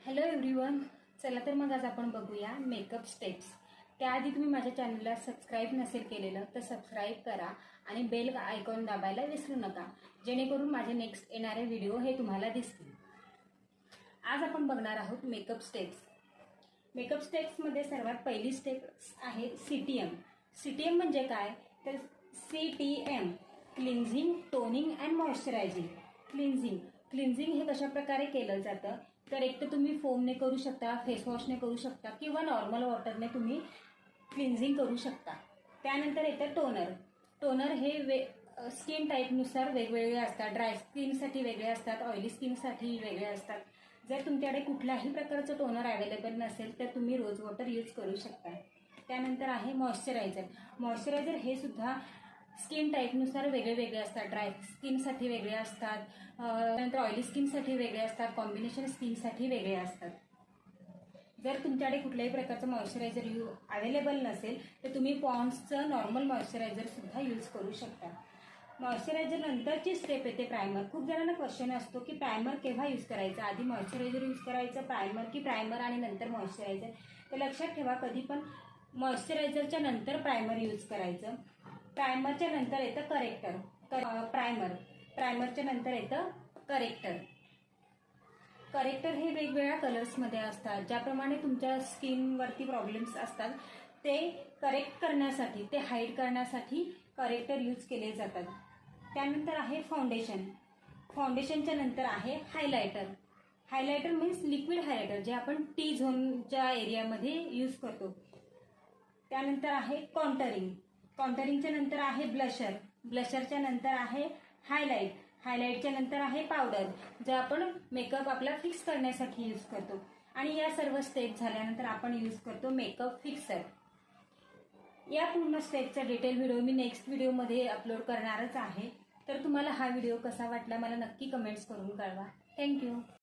Hello everyone, चला तर मग आज आपण बघूया मेकअप स्टेप्स. त्याआधी तुम्ही माझ्या चॅनलला सबस्क्राईब नसेल केलेलं तर सबस्क्राईब करा आणि बेल आयकॉन दाबायला विसरू नका, जेणेकरून माझे नेक्स्ट येणारे व्हिडिओ हे तुम्हाला दिसतील. आज आपण बघणार आहोत मेकअप स्टेप्स. मेकअप स्टेप्समध्ये सर्वात पहिली स्टेप आहे CTM. CTM म्हणजे काय तर CTM cleansing, toning and moisturising. Cleansing हे कशा प्रकारे केलं जातं तर एक तर तुम्ही फोमने करू शकता, फेसवॉशने करू शकता किंवा नॉर्मल वॉटरने तुम्ही क्लिन्झिंग करू शकता. त्यानंतर येतं टोनर हे स्किन टाईपनुसार वेगवेगळे असतात. ड्राय स्किनसाठी वेगळे असतात, ऑइली स्किनसाठी वेगळे असतात. जर तुमच्याकडे कुठल्याही प्रकारचं टोनर अवेलेबल नसेल तर तुम्ही रोज वॉटर यूज करू शकता. त्यानंतर आहे मॉइश्चरायझर हे सुद्धा स्किन टाईपनुसार वेगळे असतात. ड्राय स्किनसाठी वेगळे असतात, नंतर ऑइली स्किनसाठी वेगळे असतात, कॉम्बिनेशन स्किनसाठी वेगळे असतात. जर तुमच्याकडे कुठल्याही प्रकारचं मॉइश्चरायझर अवेलेबल नसेल तर तुम्ही पॉन्ड्सचं नॉर्मल मॉइश्चरायझर सुद्धा यूज करू शकता. मॉइश्चरायझर नंतरची स्टेप येते प्रायमर. खूप जणांना क्वेश्चन असतो की प्रायमर केव्हा यूज करायचं, आधी मॉइश्चरायझर यूज करायचं प्रायमर आणि नंतर मॉइश्चरायझर. तर लक्षात ठेवा, कधी पण मॉइश्चरायझरच्या नंतर प्रायमर यूज करायचं. प्रायमरच्या नंतर येतं प्रायमरच्या नंतर येतं करेक्टर हे वेगवेगळ्या कलर्समध्ये असतात. ज्याप्रमाणे तुमच्या स्किनवरती प्रॉब्लेम्स असतात ते करेक्ट करण्यासाठी, ते हाईड करण्यासाठी करेक्टर यूज केले जातात. त्यानंतर आहे फाउंडेशनच्या नंतर आहे हायलायटर मीन्स लिक्विड हायलायटर, जे आपण टी झोनच्या एरियामध्ये यूज करतो. त्यानंतर आहे कॉन्टरिंगच्या नंतर आहे ब्लशरच्या नंतर आहे हायलाइटच्या नंतर आहे पावडर, जे आपण मेकअप आपला फिक्स करण्यासाठी यूज करतो. आणि या सर्व स्टेप झाल्यानंतर आपण यूज करतो मेकअप फिक्सर. या पूर्ण स्टेपचा डिटेल व्हिडिओ मी नेक्स्ट व्हिडिओमध्ये अपलोड करणारच आहे. तर तुम्हाला हा व्हिडिओ कसा वाटला मला नक्की कमेंट्स करून कळवा. थँक्यू.